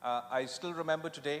I still remember today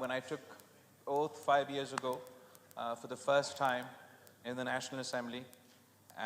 when I took oath 5 years ago for the first time in the National Assembly,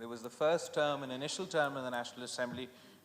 it was the first term, an initial term in the National Assembly,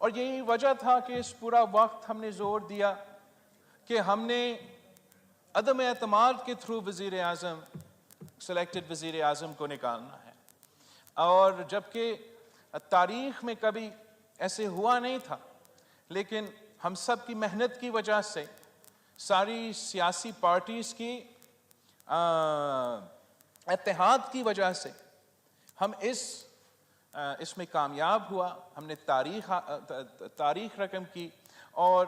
اور یہی وجہ تھا کہ اس پورا وقت ہم نے زور دیا کہ ہم نے عدم اعتماد کے تھرو وزیر اعظم، سلیکٹڈ وزیر اعظم کو نکالنا ہے، اور جبکہ تاریخ میں کبھی ایسے ہوا نہیں تھا، لیکن ہم سب کی محنت کی وجہ سے، ساری سیاسی پارٹیز کی اتحاد کی وجہ سے ہم اس میں کامیاب ہوا. ہم نے تاریخ رقم کی، اور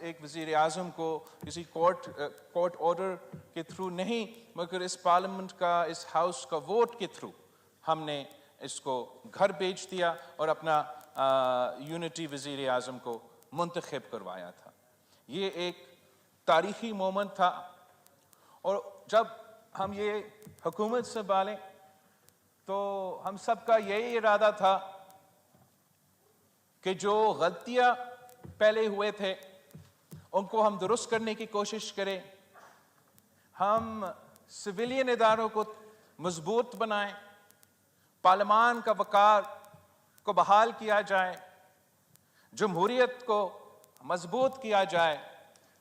ایک وزیر اعظم کو کسی کورٹ آرڈر کے تھرو نہیں، مگر اس پارلیمنٹ کا، اس ہاؤس کا ووٹ کے تھرو ہم نے اس کو گھر بھیج دیا اور اپنا یونٹی وزیر اعظم کو منتخب کروایا تھا. یہ ایک تاریخی مومنٹ تھا. اور جب ہم یہ حکومت سنبھالیں تو ہم سب کا یہی ارادہ تھا کہ جو غلطیاں پہلے ہوئے تھے ان کو ہم درست کرنے کی کوشش کریں، ہم سویلین اداروں کو مضبوط بنائیں، پارلیمان کا وقار کو بحال کیا جائے، جمہوریت کو مضبوط کیا جائے.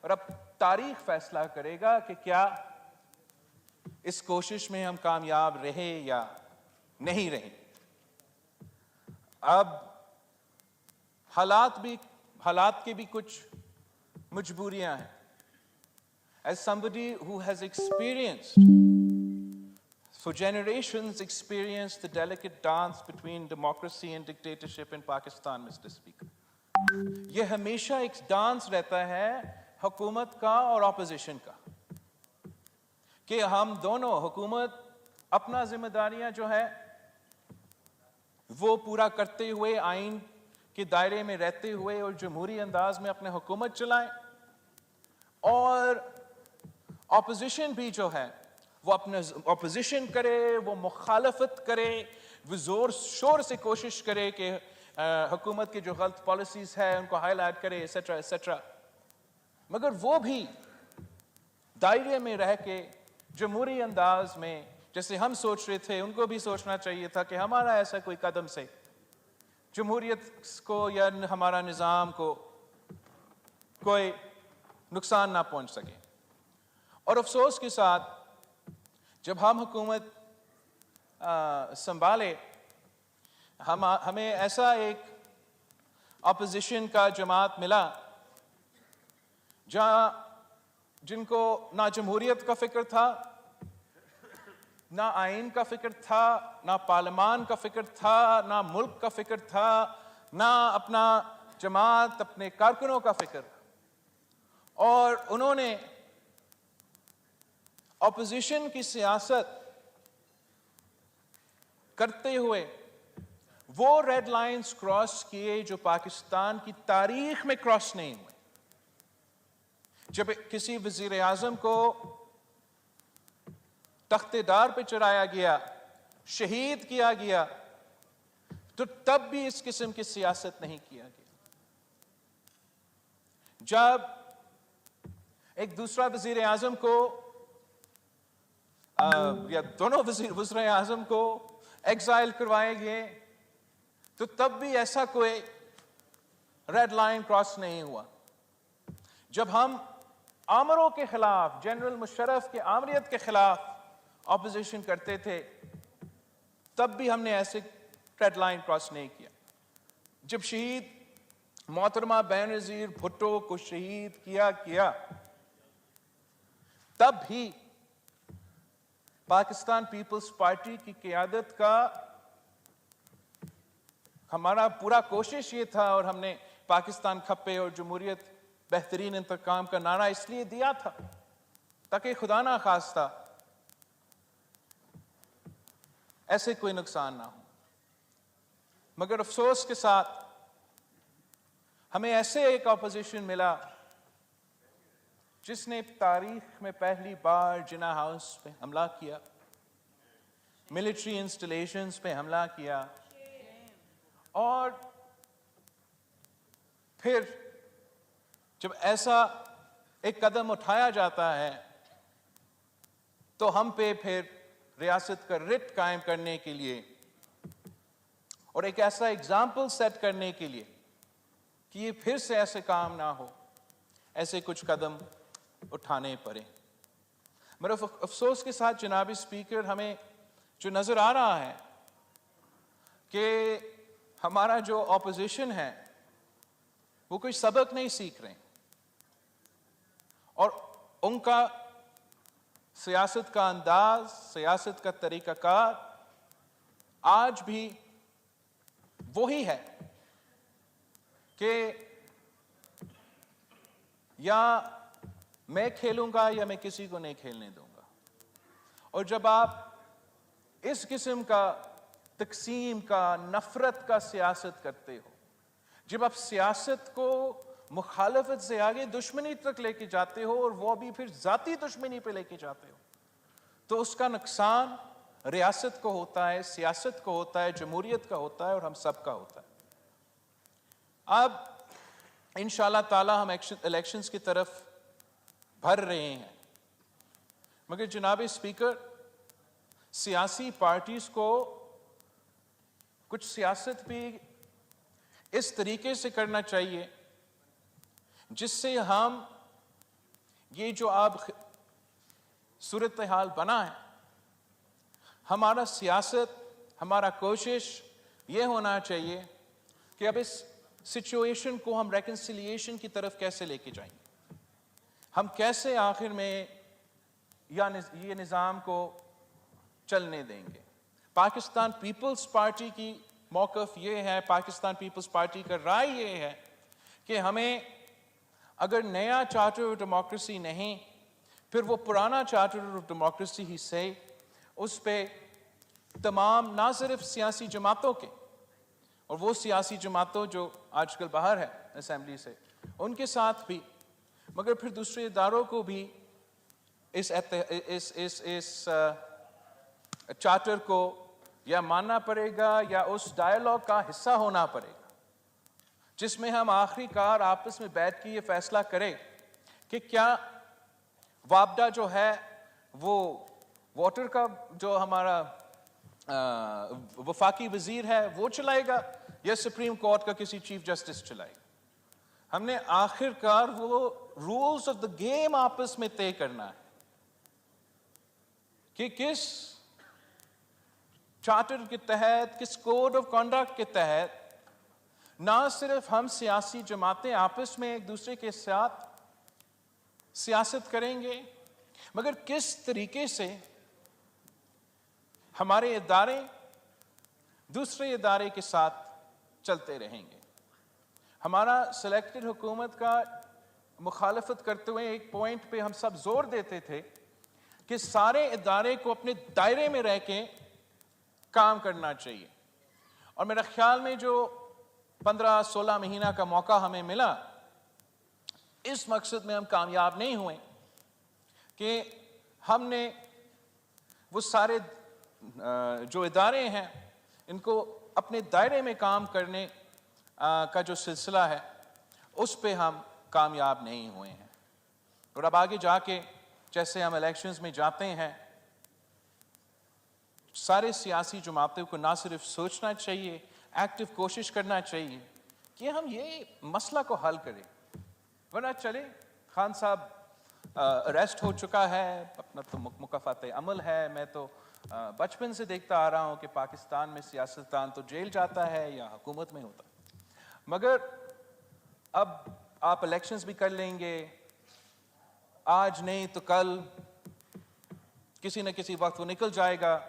اور اب تاریخ فیصلہ کرے گا کہ کیا اس کوشش میں ہم کامیاب رہے یا نہیں رہے. اب حالات کے بھی کچھ مجبوریاں ہیں. As somebody who has experienced, for generations experienced the delicate dance between democracy and dictatorship in Pakistan, Mr. Speaker. یہ ہمیشہ ایک ڈانس رہتا ہے حکومت کا اور اپوزیشن کا، کہ ہم دونوں، حکومت اپنا ذمہ داریاں جو ہے وہ پورا کرتے ہوئے، آئین کے دائرے میں رہتے ہوئے اور جمہوری انداز میں اپنے حکومت چلائیں، اور اپوزیشن بھی جو ہے وہ اپنے اپوزیشن کرے، وہ مخالفت کرے، وہ زور شور سے کوشش کرے کہ حکومت کی جو غلط پالیسیز ہے ان کو ہائی لائٹ کرے، ایسیٹرا ایسیٹرا. مگر وہ بھی دائرے میں رہ کے جمہوری انداز میں جیسے ہم سوچ رہے تھے، ان کو بھی سوچنا چاہیے تھا کہ ہمارا ایسا کوئی قدم سے جمہوریت کو یا ہمارا نظام کو کوئی نقصان نہ پہنچ سکے. اور افسوس کے ساتھ جب ہم حکومت سنبھالے، ہمیں ایسا ایک اپوزیشن کا جماعت ملا جن کو نہ جمہوریت کا فکر تھا، نہ آئین کا فکر تھا، نہ پارلیمان کا فکر تھا، نہ ملک کا فکر تھا، نہ اپنا جماعت، اپنے کارکنوں کا فکر. اور انہوں نے اپوزیشن کی سیاست کرتے ہوئے وہ ریڈ لائنز کراس کیے جو پاکستان کی تاریخ میں کراس نہیں ہوئے. جب کسی وزیر اعظم کو تخت دار پہ چڑھایا گیا، شہید کیا گیا، تو تب بھی اس قسم کی سیاست نہیں کیا گیا. جب ایک دوسرا وزیر اعظم کو یا دونوں وزیر اعظم کو ایگزائل کروائے گئے، تو تب بھی ایسا کوئی ریڈ لائن کراس نہیں ہوا. جب ہم آمروں کے خلاف، جنرل مشرف کے آمریت کے خلاف اپوزیشن کرتے تھے، تب بھی ہم نے ایسے ریڈ لائن کراس نہیں کیا. جب شہید محترمہ بینظیر بھٹو کو شہید کیا تب بھی پاکستان پیپلز پارٹی کی قیادت کا ہمارا پورا کوشش یہ تھا، اور ہم نے پاکستان کھپے اور جمہوریت بہترین انتقام کا نعرہ اس لیے دیا تھا تاکہ خدا نہ خواستہ ایسے کوئی نقصان نہ ہو. مگر افسوس کے ساتھ ہمیں ایسے ایک اپوزیشن ملا جس نے تاریخ میں پہلی بار جناح ہاؤس پہ حملہ کیا، ملٹری انسٹالیشنز پہ حملہ کیا، اور پھر جب ایسا ایک قدم اٹھایا جاتا ہے تو ہم پہ پھر ریاست کا رٹ قائم کرنے کے لیے اور ایک ایسا اگزامپل سیٹ کرنے کے لیے کہ یہ پھر سے ایسے کام نہ ہو, ایسے کچھ قدم اٹھانے پڑے. مگر افسوس کے ساتھ جناب اسپیکر, ہمیں جو نظر آ رہا ہے کہ ہمارا جو اپوزیشن ہے وہ کوئی سبق نہیں سیکھ رہے, اور ان کا سیاست کا انداز, سیاست کا طریقہ کار آج بھی وہی ہے کہ یا میں کھیلوں گا یا میں کسی کو نہیں کھیلنے دوں گا. اور جب آپ اس قسم کا تقسیم کا, نفرت کا سیاست کرتے ہو, جب آپ سیاست کو مخالفت سے آگے دشمنی تک لے کے جاتے ہو اور وہ بھی پھر ذاتی دشمنی پہ لے کے جاتے ہو, تو اس کا نقصان ریاست کو ہوتا ہے, سیاست کو ہوتا ہے, جمہوریت کا ہوتا ہے, اور ہم سب کا ہوتا ہے. اب انشاءاللہ تعالی ہم الیکشنز کی طرف بھر رہے ہیں, مگر جناب اسپیکر, سیاسی پارٹیز کو کچھ سیاست بھی اس طریقے سے کرنا چاہیے جس سے ہم یہ جو اب صورتحال بنا ہے, ہمارا سیاست, ہمارا کوشش یہ ہونا چاہیے کہ اب اس سچویشن کو ہم ریکنسیلیشن کی طرف کیسے لے کے جائیں گے, ہم کیسے آخر میں یہ نظام کو چلنے دیں گے. پاکستان پیپلز پارٹی کی موقف یہ ہے, پاکستان پیپلز پارٹی کا رائے یہ ہے کہ ہمیں اگر نیا چارٹر آف ڈیموکریسی نہیں, پھر وہ پرانا چارٹر آف ڈیموکریسی ہی سے, اس پہ تمام نہ صرف سیاسی جماعتوں کے, اور وہ سیاسی جماعتوں جو آج کل باہر ہے اسمبلی سے, ان کے ساتھ بھی, مگر پھر دوسرے اداروں کو بھی اس چارٹر کو یا ماننا پڑے گا یا اس ڈائیلاگ کا حصہ ہونا پڑے گا, جس میں ہم آخری کار آپس میں بیٹھ کے یہ فیصلہ کریں کہ کیا وابڈا جو ہے وہ واٹر کا جو ہمارا وفاقی وزیر ہے وہ چلائے گا یا سپریم کورٹ کا کسی چیف جسٹس چلائے گا. ہم نے آخر کار وہ رولز آف دا گیم آپس میں طے کرنا ہے کہ کس چارٹر کے تحت, کس کوڈ آف کنڈکٹ کے تحت نہ صرف ہم سیاسی جماعتیں آپس میں ایک دوسرے کے ساتھ سیاست کریں گے, مگر کس طریقے سے ہمارے ادارے دوسرے ادارے کے ساتھ چلتے رہیں گے. ہمارا سلیکٹڈ حکومت کا مخالفت کرتے ہوئے ایک پوائنٹ پہ ہم سب زور دیتے تھے کہ سارے ادارے کو اپنے دائرے میں رہ کے کام کرنا چاہیے, اور میرا خیال میں جو 15-16 مہینہ کا موقع ہمیں ملا, اس مقصد میں ہم کامیاب نہیں ہوئے کہ ہم نے وہ سارے جو ادارے ہیں ان کو اپنے دائرے میں کام کرنے کا جو سلسلہ ہے اس پہ ہم کامیاب نہیں ہوئے ہیں. اور اب آگے جا کے جیسے ہم الیکشنز میں جاتے ہیں, سارے سیاسی جماعتوں کو نہ صرف سوچنا چاہیے, ایکٹیو کوشش کرنا چاہیے کہ ہم یہ مسئلہ کو حل کریں, ورنہ چلے خان صاحب اریسٹ ہو چکا ہے, اپنا تو مکافات عمل ہے. میں تو بچپن سے دیکھتا آ رہا ہوں کہ پاکستان میں سیاستدان تو جیل جاتا ہے یا حکومت میں ہوتا, مگر اب آپ الیکشنز بھی کر لیں گے, آج نہیں تو کل کسی نہ کسی وقت وہ نکل جائے گا,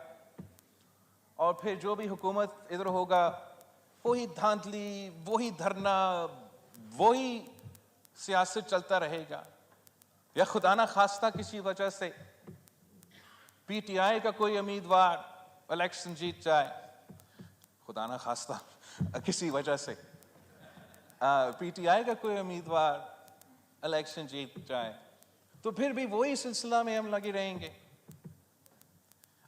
اور پھر جو بھی حکومت ادھر ہوگا وہی دھاندلی, وہی دھرنا, وہی سیاست چلتا رہے گا. یا خدا نہ خواستہ کسی وجہ سے پی ٹی آئی کا کوئی امیدوار الیکشن جیت جائے, خدا نہ خواستہ کسی وجہ سے پی ٹی آئی کا کوئی امیدوار الیکشن جیت جائے, تو پھر بھی وہی سلسلہ میں ہم لگے رہیں گے.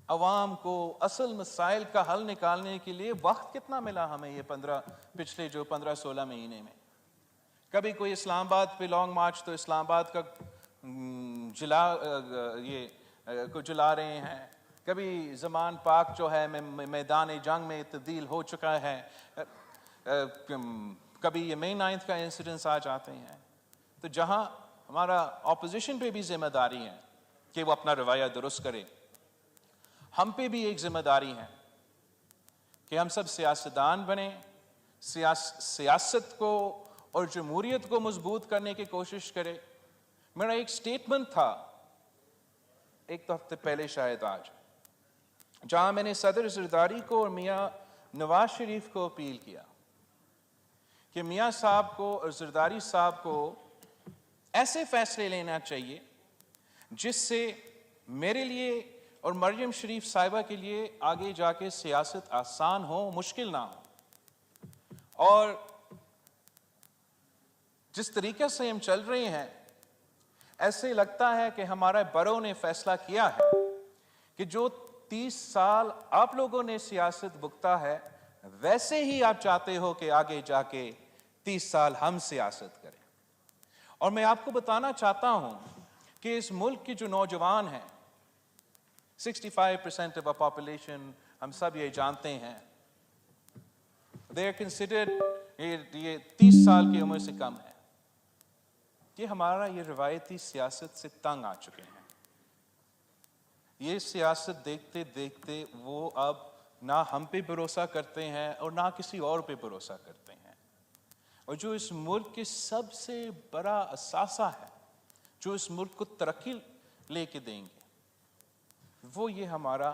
عوام کو اصل مسائل کا حل نکالنے کے لیے وقت کتنا ملا ہمیں یہ پچھلے جو 15-16 مہینے میں؟ کبھی کوئی اسلام آباد پہ لانگ مارچ تو اسلام آباد کا جلا رہے ہیں, کبھی زمان پاک جو ہے میدان جنگ میں تبدیل ہو چکا ہے, کبھی یہ مئی 9 کا انسیڈنٹس آ جاتے ہیں، تو جہاں ہمارا اپوزیشن پہ بھی ذمہ داری ہے کہ وہ اپنا رویہ درست کرے، ہم پہ بھی ایک ذمہ داری ہے کہ ہم سب سیاستدان بنیں، سیاست کو اور جمہوریت کو مضبوط کرنے کی کوشش کرے۔ میرا ایک سٹیٹمنٹ تھا ایک ہفتے پہلے شاید آج، جہاں میں نے صدر زرداری کو اور میاں نواز شریف کو اپیل کیا کہ میاں صاحب کو اور زرداری صاحب کو ایسے فیصلے لینا چاہیے جس سے میرے لیے اور مریم شریف صاحبہ کے لیے آگے جا کے سیاست آسان ہو، مشکل نہ ہو۔ اور جس طریقے سے ہم چل رہے ہیں، ایسے لگتا ہے کہ ہمارا برو نے فیصلہ کیا ہے کہ جو 30 سال آپ لوگوں نے سیاست بھگتا ہے، ویسے ہی آپ چاہتے ہو کہ آگے جا کے 30 سال ہم سیاست کریں۔ اور میں آپ کو بتانا چاہتا ہوں کہ اس ملک کے جو نوجوان ہیں، 65% آف پاپولیشن، ہم سب یہ جانتے ہیں، they are considered یہ 30 سال کی عمر سے کم ہے، کہ ہمارا یہ روایتی سیاست سے تنگ آ چکے ہیں۔ یہ سیاست دیکھتے دیکھتے وہ اب نہ ہم پہ بھروسہ کرتے ہیں اور نہ کسی اور پہ بھروسہ کرتے ہیں۔ اور جو اس ملک کے سب سے بڑا اثاثہ ہے، جو اس ملک کو ترقی لے کے دیں گے، وہ یہ ہمارا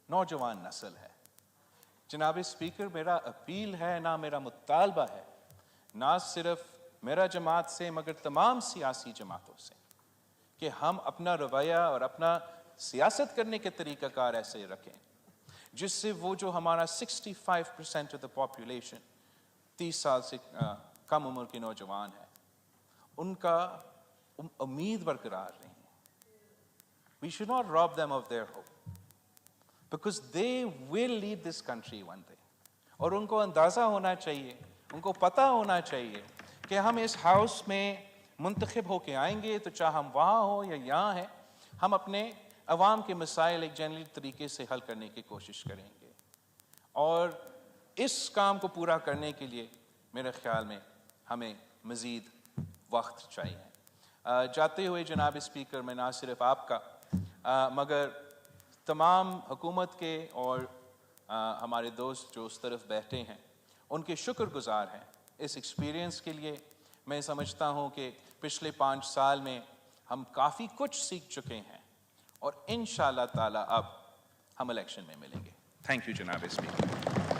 نوجوان نسل ہے۔ جناب اسپیکر، میرا اپیل ہے، نہ میرا مطالبہ ہے، نہ صرف میرا جماعت سے مگر تمام سیاسی جماعتوں سے، کہ ہم اپنا رویہ اور اپنا سیاست کرنے کے طریقہ کار ایسے رکھیں جس سے وہ جو ہمارا 65% آف دا پاپولیشن 30 سال سے کم عمر کے نوجوان ہیں، ان کا امید برقرار رہیں۔ We should not rob them of their hope because they will lead this country one day۔ اور ان کو اندازہ ہونا چاہیے، ان کو پتہ ہونا چاہیے کہ ہم اس ہاؤس میں منتخب ہو کے آئیں گے تو چاہے ہم وہاں ہوں یا یہاں ہیں، ہم اپنے عوام کے مسائل ایک جنرل طریقے سے حل کرنے کی کوشش کریں گے۔ اور اس کام کو پورا کرنے کے لیے میرے خیال میں ہمیں مزید وقت چاہیے۔ جاتے ہوئے جناب اسپیکر، میں نہ صرف آپ کا مگر تمام حکومت کے اور ہمارے دوست جو اس طرف بیٹھے ہیں، ان کے شکر گزار ہیں اس ایکسپیرینس کے لیے۔ میں سمجھتا ہوں کہ پچھلے 5 سال میں ہم کافی کچھ سیکھ چکے ہیں، اور انشاءاللہ تعالی اب ہم الیکشن میں ملیں گے۔ تھینک یو جناب اسپیکر۔